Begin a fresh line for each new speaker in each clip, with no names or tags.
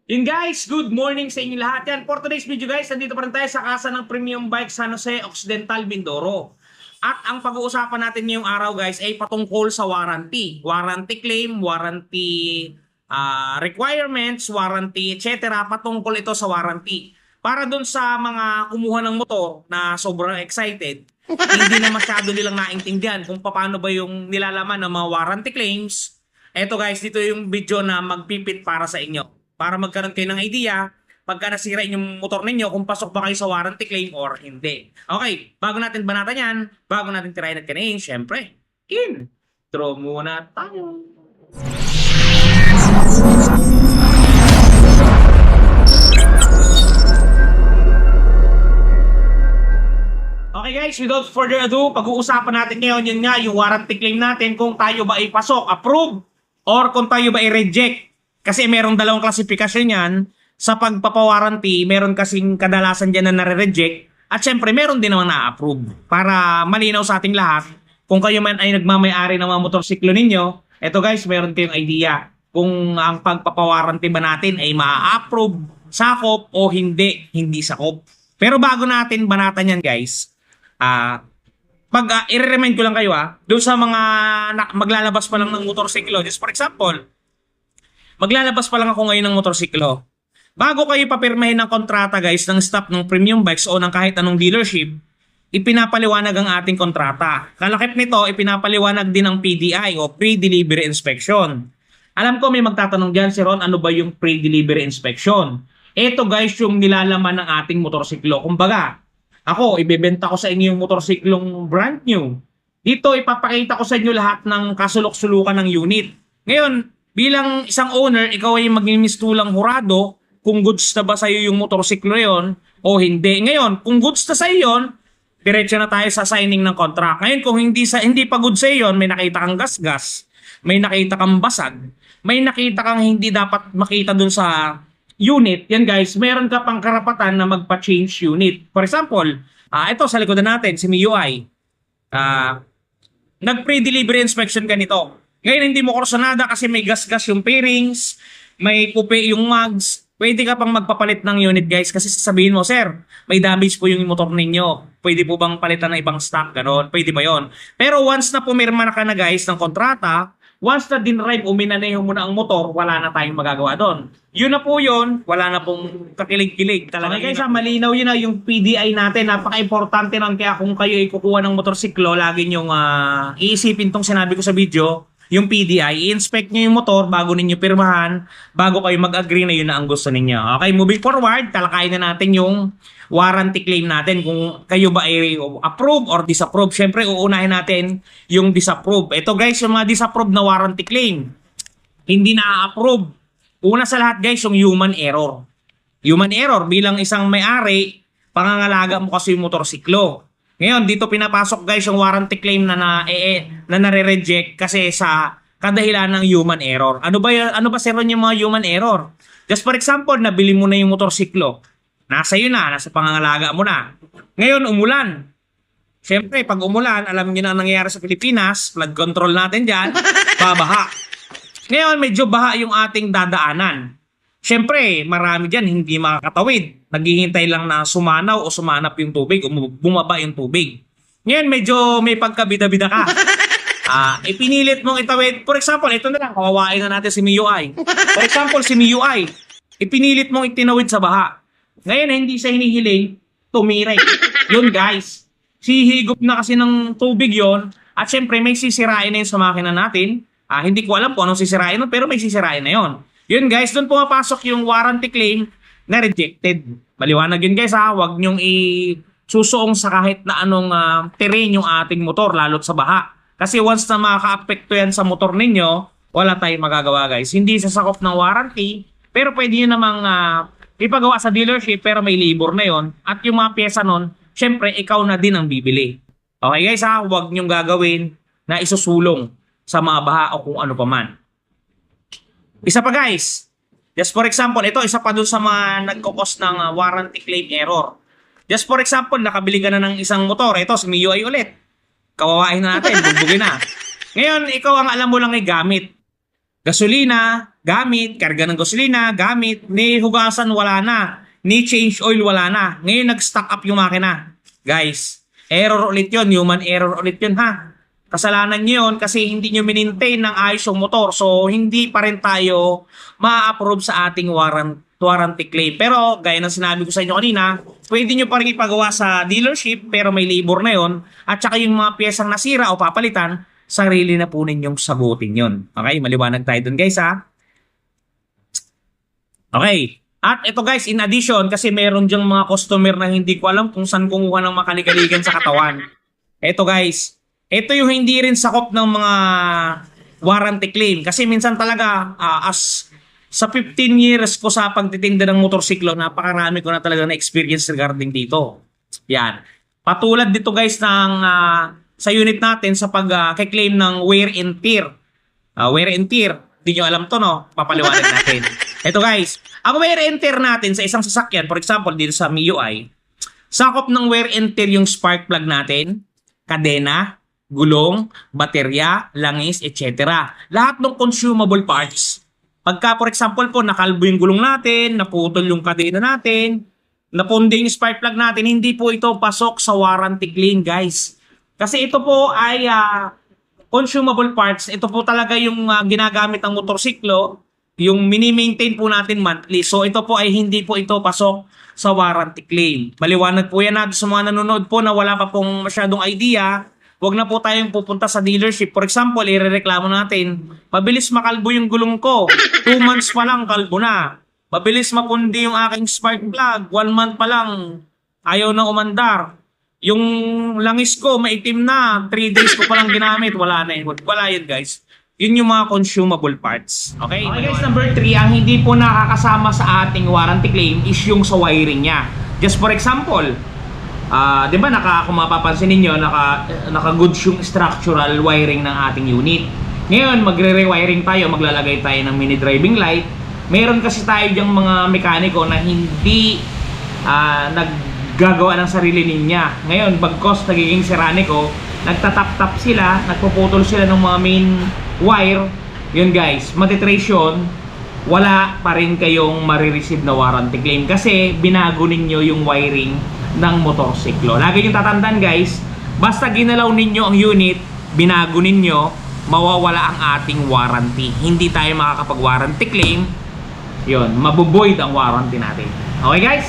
Yun guys, good morning sa inyo lahat yan. For today's video guys, nandito pa rin tayo sa kasa ng Premium Bike San Jose Occidental, Mindoro. At ang pag-uusapan natin ngayong araw guys ay patungkol sa warranty. Warranty claim, warranty requirements, warranty, etc. Patungkol ito sa warranty. Para dun sa mga kumuha ng motor na sobrang excited, hindi na masyado nilang naintindihan kung paano ba yung nilalaman ng mga warranty claims. Eto guys, dito yung video na magpipit para sa inyo. Para magkaroon kayo ng idea pagka nasira yung motor ninyo kung pasok ba kayo sa warranty claim or hindi. Okay, bago natin banatan yan, bago natin tirahin at kanain, syempre, intro muna tayo. Okay guys, without further ado, pag-uusapan natin ngayon yun nga, yung warranty claim natin kung tayo ba ay pasok, approve, or kung tayo ba ay reject. Kasi merong dalawang klasifikasyon yan. Sa pagpapawarranty, meron kasing kadalasan dyan na nare-reject. At syempre, meron din naman na-approve. Para malinaw sa ating lahat, kung kayo man ay nagmamayari ng mga motorsiklo ninyo, eto guys, meron kayong idea kung ang pagpapawarranty ba natin ay ma-approve, sakop o hindi sakop. Pero bago natin banatan yan guys, i-remind ko lang kayo doon sa mga maglalabas pa lang ng motorsiklo. Just for example, maglalabas pa lang ako ngayon ng motorsiklo. Bago kayo papirmahin ng kontrata guys ng staff ng Premium Bikes o ng kahit anong dealership, ipinapaliwanag ang ating kontrata. Kalakip nito, ipinapaliwanag din ng PDI o Pre-Delivery Inspection. Alam ko may magtatanong dyan, si Ron, ano ba yung Pre-Delivery Inspection? Ito guys yung nilalaman ng ating motorsiklo. Kumbaga, ako, ibebenta ko sa inyo yung motorsiklong brand new. Dito, ipapakita ko sa inyo lahat ng kasulok-sulukan ng unit. Ngayon, bilang isang owner, ikaw ay magmimistulang hurado kung goods na ba sa'yo yung motorsiklo yon o hindi. Ngayon, kung goods na sa'yo yon, diretso na tayo sa signing ng contract. Ngayon, kung hindi pa goods sa'yo yon, may nakita kang gasgas, may nakita kang basag, may nakita kang hindi dapat makita dun sa unit, yan guys, meron ka pang karapatan na magpa-change unit. For example, ito sa likodan natin, si MIUI. Nag-pre-delivery inspection ka nito. Ngayon, hindi mo kursunada kasi may gas-gas yung pairings, may kupe yung mags. Pwede ka pang magpapalit ng unit guys kasi sasabihin mo, sir, may damage po yung motor ninyo. Pwede po bang palitan ng ibang stock? Ganon. Pwede ba yon? Pero once na pumirma na ka na guys ng kontrata, once na dinrive o minaneho mo na ang motor, wala na tayong magagawa doon. Yun na po yun, wala na pong kakilig-kilig. Talaga guys, malinaw yun na yung PDI natin. Napaka-importante nun kaya kung kayo ay kukuha ng motorsiklo, lagi nyong iisipin tong sinabi ko sa video. Yung PDI, i-inspect nyo yung motor bago ninyo pirmahan, bago kayo mag-agree na yun na ang gusto ninyo. Okay, moving forward, talakayin na natin yung warranty claim natin kung kayo ba ay approve or disapprove. Siyempre, uunahin natin yung disapprove. Ito guys, yung mga disapprove na warranty claim, hindi na-approve. Una sa lahat guys, yung human error. Human error, bilang isang may-ari, pangangalaga mo kasi yung motorsiklo. Ngayon, dito pinapasok guys yung warranty claim na nare-reject kasi sa kadahilan ng human error. Ano ba sir yung mga human error? Just for example, nabili mo na yung motorsiklo. Nasa pangangalaga mo na. Ngayon, umulan. Siyempre, pag umulan, alam niyo na ang nangyayari sa Pilipinas, flood control natin dyan, babaha. Ngayon, medyo baha yung ating dadaanan. Siyempre, marami dyan hindi makakatawid. Naghihintay lang na sumanaw o sumanap yung tubig o bumaba yung tubig. Ngayon, medyo may pagkabida-bida ka. Ipinilit mong itawid. For example, ito na lang, kawawain na natin si MIUI. For example, si MIUI, ipinilit mong itinawid sa baha. Ngayon, hindi siya hinihiling, tumiray. Yun guys, sihigop na kasi ng tubig yon. At syempre, may sisirain na yun sa makina natin. Hindi ko alam kung anong sisirain nun, pero may sisirain na yun. Yun guys, doon pumapasok yung warranty claim na rejected. Maliwanag yun guys huwag nyong isusuong sa kahit na anong terrain yung ating motor, lalo't sa baha. Kasi once na makaka-apekto yan sa motor ninyo, wala tayong magagawa guys. Hindi sasakop ng warranty, pero pwede yun namang ipagawa sa dealership pero may labor na yon. At yung mga pyesa nun, syempre ikaw na din ang bibili. Okay guys huwag nyong gagawin na isusulong sa mga baha o kung ano pa man. Isa pa guys, just for example, ito isa pa dun sa mga nagkukos ng warranty claim error. Just for example, nakabili ka na ng isang motor, ito si MIUI ulit. Kawawain na natin, bugbugin na. Ngayon, ikaw ang alam mo lang ay gamit. Gasolina, gamit, karga ng gasolina, gamit, ni hugasan wala na, ni change oil wala na. Ngayon nag-stock up yung makina. Guys, error ulit yun, human error ulit yun ha. Kasalanan nyo yun kasi hindi nyo minintain ng ayos yung motor. So, hindi pa rin tayo ma-approve sa ating warranty claim. Pero, gaya ng sinabi ko sa inyo kanina, pwede nyo pa rin ipagawa sa dealership pero may labor na yon. At saka yung mga piyesang nasira o papalitan, sarili na po ninyong sagutin yun. Okay, maliwanag tayo dun guys ha. Okay. At ito guys, in addition, kasi meron dyang mga customer na hindi ko alam kung saan kumuha ng makaligaligan sa katawan. Ito guys, ito yung hindi rin sakop ng mga warranty claim. Kasi minsan talaga, as sa 15 years ko sa pagtitinda ng motorsiklo, napakarami ko na talaga na experience regarding dito. Yan. Patulad dito guys ng sa unit natin sa pag-claim ng wear and tear. Wear and tear. Hindi nyo alam to, no? Papaliwanag natin. Ito guys, ang wear and tear natin sa isang sasakyan, for example, dito sa MIUI, sakop ng wear and tear yung spark plug natin, kadena, gulong, baterya, langis, etc. Lahat ng consumable parts. Pagka, for example po, nakalbo yung gulong natin, naputol yung kadena natin, napundi yung spark plug natin, hindi po ito pasok sa warranty claim, guys. Kasi ito po ay consumable parts. Ito po talaga yung ginagamit ng motorsiklo, yung mini-maintain po natin monthly. So ito po ay hindi po ito pasok sa warranty claim. Maliwanag po yan sa mga nanonood po na wala pa pong masyadong idea. Huwag na po tayong pupunta sa dealership. For example, irereklamo natin, mabilis makalbo yung gulong ko. 2 months pa lang, kalbo na. Mabilis mapundi yung aking spark plug. 1 month pa lang, ayaw na umandar. Yung langis ko, maitim na. 3 days ko pa lang ginamit. Wala na yun. Wala yun, guys. Yun yung mga consumable parts. Okay? Okay guys, number 3, ang hindi po nakakasama sa ating warranty claim is yung sa wiring niya. Just for example, di ba kung mapapansin ninyo, naka-goods yung structural wiring ng ating unit. Ngayon, magre-rewiring tayo, maglalagay tayo ng mini driving light. Meron kasi tayo dyang mga mekaniko na hindi naggagawa ng sarili niya. Ngayon, bagkos nagiging siraniko, nagtatap-tap sila, nagpuputol sila ng mga main wire. Yun guys, matitrace yun, wala pa rin kayong marireceive na warranty claim kasi binago ninyo yung wiring ng motorsiklo. Lagi nyo tatandaan guys, basta ginalaw ninyo ang unit, binago ninyo, mawawala ang ating warranty. Hindi tayo makakapag-warranty claim. Yun, mabuboid ang warranty natin. Okay guys?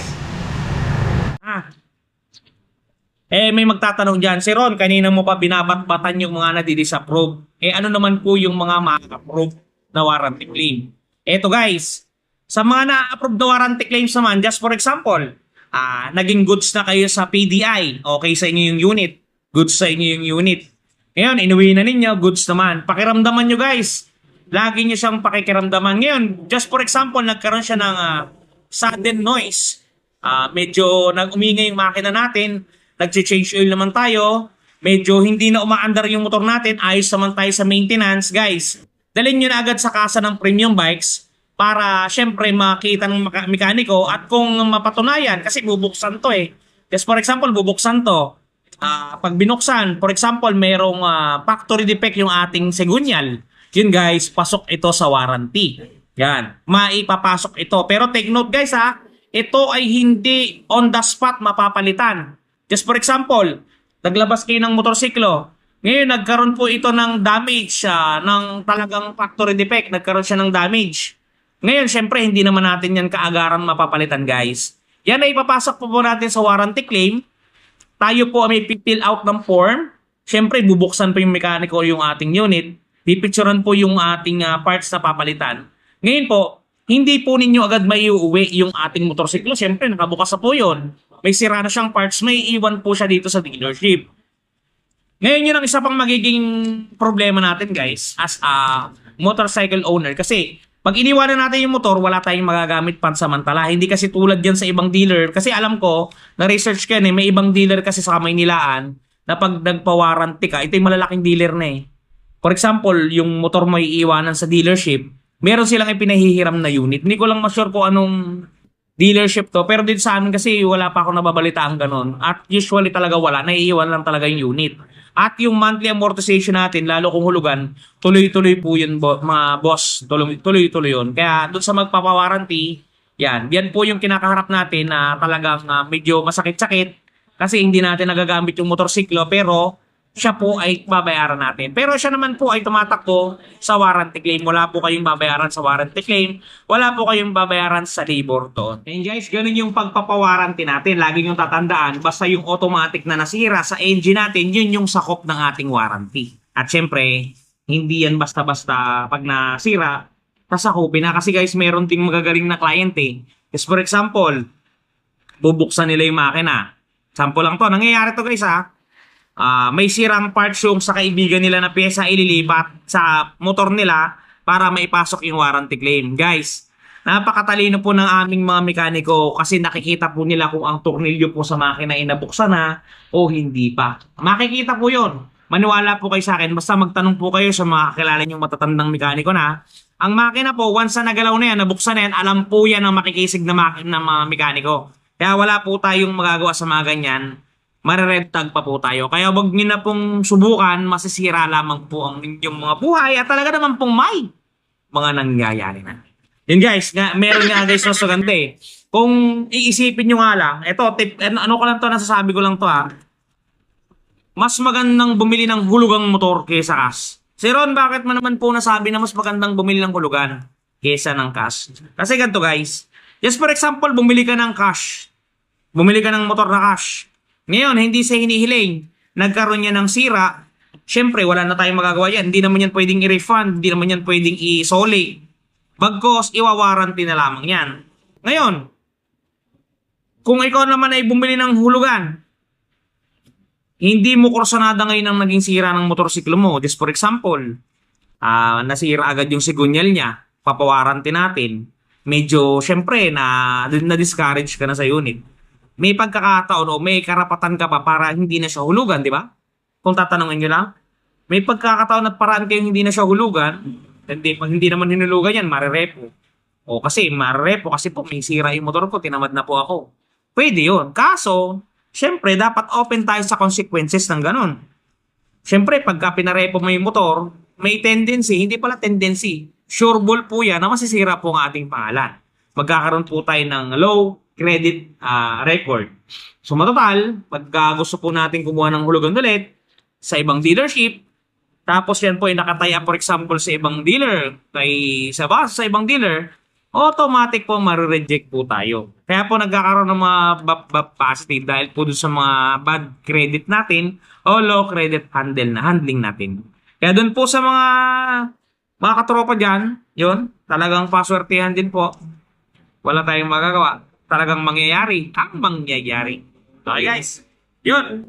May magtatanong dyan, si Ron, kanina mo pa binabatbatan yung mga nadi-disapprove. Ano naman po yung mga ma-approve na warranty claim? Eto guys, sa mga na-approve na warranty claims naman, just for example, naging goods na kayo sa PDI, okay sa inyo yung unit, goods sa inyo yung unit. Ngayon, inuwi na ninyo, goods naman. Pakiramdaman nyo guys, lagi nyo siyang pakikiramdaman. Ngayon, just for example, nagkaroon siya ng sudden noise. Medyo nag-umingay yung makina natin, nag-change oil naman tayo, medyo hindi na umaandar yung motor natin, ayos naman tayo sa maintenance. Guys, dalhin nyo na agad sa kasa ng premium bikes para syempre makita ng mekaniko at kung mapatunayan, kasi bubuksan to Just for example, bubuksan to. Pag binuksan, for example, merong factory defect yung ating segunyal. Yun guys, pasok ito sa warranty. Yan, maipapasok ito. Pero take note guys ito ay hindi on the spot mapapalitan. Just for example, naglabas kayo ng motorsiklo. Ngayon, nagkaroon po ito ng damage, ng talagang factory defect. Nagkaroon siya ng damage. Ngayon, syempre, hindi naman natin yan kaagaran mapapalitan, guys. Yan ay ipapasok po natin sa warranty claim. Tayo po may fill out ng form. Syempre, bubuksan po yung mekaniko yung ating unit. Pipicturan po yung ating parts na papalitan. Ngayon po, hindi po ninyo agad maiuwi yung ating motorsiklo. Syempre, nakabukas na po yun. May sira na siyang parts, may iwan po siya dito sa dealership. Ngayon yun ang isa pang magiging problema natin guys as a motorcycle owner. Kasi pag iniwanan natin yung motor, wala tayong magagamit pansamantala. Hindi kasi tulad yan sa ibang dealer. Kasi alam ko, na-research ko yan may ibang dealer kasi sa Maynilaan na pag nagpa-warranty ka, ito yung malalaking dealer na For example, yung motor mo iiwanan sa dealership, meron silang ipinahihiram na unit. Hindi ko lang ma-sure kung anong dealership to. Pero dito sa amin kasi wala pa ako nababalitaan ganun. At usually talaga wala. Naiiwan lang talaga yung unit. At yung monthly amortization natin, lalo kung hulugan, tuloy-tuloy po yun, mga boss. Tuloy-tuloy yun. Kaya doon sa magpapawarranty, yan po yung kinakaharap natin na talagang medyo masakit-sakit kasi hindi natin nagagamit yung motorsiklo pero siya po ay babayaran natin. Pero siya naman po ay tumatakbo sa warranty claim. Wala po kayong babayaran sa warranty claim. Wala po kayong babayaran sa labor doon. And guys, ganun yung pagpapawarranty natin. Lagi yung tatandaan, basta yung automatic na nasira sa engine natin, yun yung sakop ng ating warranty. At syempre, hindi yan basta-basta pag nasira, sasakupin na. Kasi guys, meron ding magagaling na client eh. Yes, for example, bubuksan nila yung makina. Sample lang to. Nangyayari to guys ha. May sirang parts yung sa kaibigan nila na pyesa ililipat sa motor nila para maipasok yung warranty claim. Guys, napakatalino po ng aming mga mekaniko kasi nakikita po nila kung ang tornilyo po sa makina ay nabuksan na o hindi pa. Makikita po yun. Maniwala po kayo sa akin. Basta magtanong po kayo sa mga kakilala niyong matatandang mekaniko na ang makina po, once na nagalaw na yan, nabuksan na yan, alam po yan ang makikisig na makina ng mga mekaniko. Kaya wala po tayong magagawa sa mga ganyan. Mare-red tag pa po tayo. Kaya wag niyo na pong subukan, masisira lamang po ang inyong mga buhay at talaga naman pong may mga nangyayari na. Yun guys, meron nga guys na sugante. Kung iisipin nyo nga lang, eto, tip, ano ko lang to, nasasabi ko lang to ha. Mas magandang bumili ng hulugang motor kaysa cash. Si Ron, bakit mo naman po nasabi na mas magandang bumili ng hulugan kaysa ng cash? Kasi ganito guys, just for example, bumili ka ng cash. Bumili ka ng motor na cash. Ngayon, hindi sa hinihiling, nagkaroon niya ng sira, syempre wala na tayong magagawa yan. Hindi naman yan pwedeng i-refund, hindi naman yan pwedeng i-soli. Bagkos, iwawarranty na lamang yan. Ngayon, kung ikaw naman ay bumili ng hulugan, hindi mo kursanada ngayon ang naging sira ng motorsiklo mo. Just for example, nasira agad yung sigunyal niya, papawarranty natin. Medyo, syempre, na-discourage ka na sa unit. May pagkakataon o may karapatan ka pa para hindi na siya hulugan, di ba? Kung tatanungin nyo lang, may pagkakataon at paraan kayong hindi na siya hulugan, pag hindi naman hinulugan yan, marirepo. O kasi, marirepo kasi po may sira yung motor ko, tinamad na po ako. Pwede yun. Kaso, syempre, dapat open tayo sa consequences ng ganun. Syempre, pagka pinarepo mo yung motor, may tendency, hindi pala tendency, sure ball po yan na masisira po ang ating pangalan. Magkakaroon po tayo ng low credit record. So matotal, pagka gusto po natin kumuha ng hulugan ulit sa ibang dealership, tapos yan po ay nakataya for example sa ibang dealer, sa ibang dealer, automatic po marireject po tayo. Kaya po nagkakaroon ng mga positive dahil po doon sa mga bad credit natin o low credit handling natin. Kaya doon po sa mga katropa dyan, yun, talagang paswertihan din po. Wala tayong magagawa. Talagang mangyayari. Ang mangyayari. Okay guys. Yun.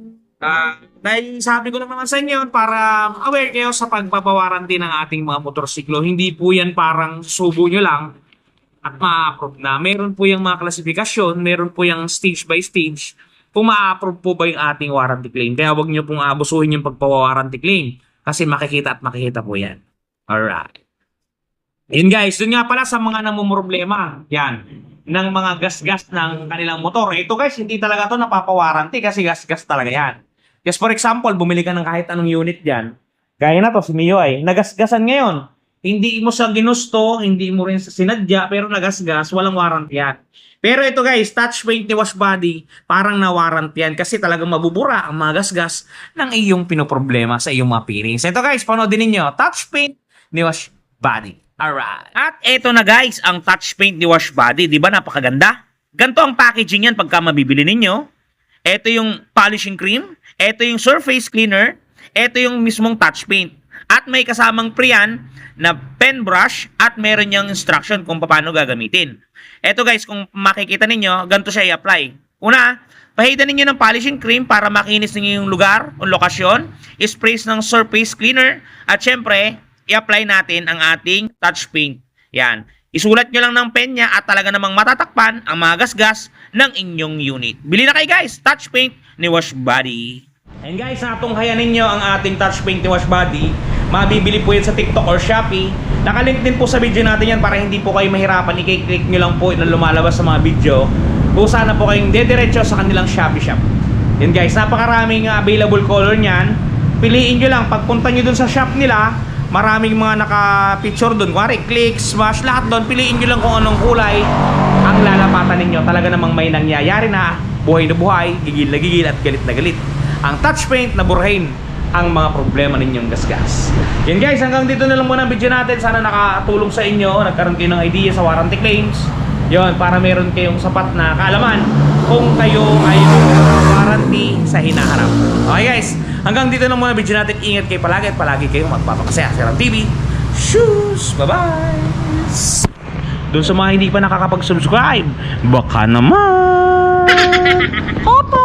Dahil sabi ko naman sa inyo para aware kayo sa pagpapawaranty ng ating mga motorsiklo. Hindi po yan parang subo nyo lang at ma-approve na. Meron po yung mga klasifikasyon. Meron po yung stage by stage. Kung ma-approve po ba yung ating warranty claim. Kaya huwag nyo pong abusuhin yung pagpapawaranty claim. Kasi makikita at makikita po yan. Alright. Yun guys. Dun nga pala sa mga namumroblema. Yan. Ng mga gas-gas ng kanilang motor. Ito guys, hindi talaga to napapawaranty kasi gas-gas talaga yan. Just for example, bumili ka ng kahit anong unit dyan. Gaya na to, si Mio ay nagasgasan ngayon. Hindi mo sa ginusto, hindi mo rin sa sinadya, pero nagasgas, walang warranty yan. Pero ito guys, touch paint ni wash body, parang na-warranty yan kasi talagang mabubura ang mga gasgas ng iyong pinoproblema sa iyong mga bearings. Ito guys, panoodin ninyo, touch paint ni wash body. Alright. At eto na guys, ang touch paint ni wash body. Di ba napakaganda? Ganto ang packaging yan pagka mabibili ninyo. Eto yung polishing cream. Eto yung surface cleaner. Eto yung mismong touch paint. At may kasamang pre-yan na pen brush at meron niyang instruction kung paano gagamitin. Eto guys, kung makikita ninyo, ganito siya i-apply. Una, pahidan ninyo ng polishing cream para makinis ninyo yung lugar o lokasyon. Sprays ng surface cleaner. At syempre, i-apply natin ang ating touch paint. Yan. Isulat nyo lang ng pen niya at talaga namang matatakpan ang mga gasgas ng inyong unit. Bili na kayo guys, touch paint ni Wash Body. And guys, natunghayan ninyo ang ating touch paint ni Wash Body. Mabibili po yan sa TikTok or Shopee. Nakalink din po sa video natin yan para hindi po kayo mahirapan. I-click nyo lang po na lumalabas sa mga video. Kung sana po kayong dediretso sa kanilang Shopee shop. Yan guys, napakaraming available color niyan. piliin nyo lang. Pagpunta nyo dun sa shop nila, maraming mga naka-picture dun. Kuwari, click, smash, lahat dun. Piliin nyo lang kung anong kulay ang lalapatan ninyo. Talaga namang may nangyayari na buhay na buhay, gigil na gigil at galit na galit. Ang touch paint na burahin ang mga problema ninyong gasgas. Yan guys, hanggang dito na lang muna ang video natin. Sana nakatulong sa inyo, nagkaroon kayo ng idea sa warranty claims. Yon, para meron kayong sapat na kaalaman kung kayo ay warranty sa hinaharap. Okay guys, hanggang dito na muna ang video natin. Ingat kayo palagi at palagi kayong magpapakasaya sa Ram TV. Shoes! Bye-bye! Doon sa mga hindi pa nakakapag-subscribe, baka naman! Opo!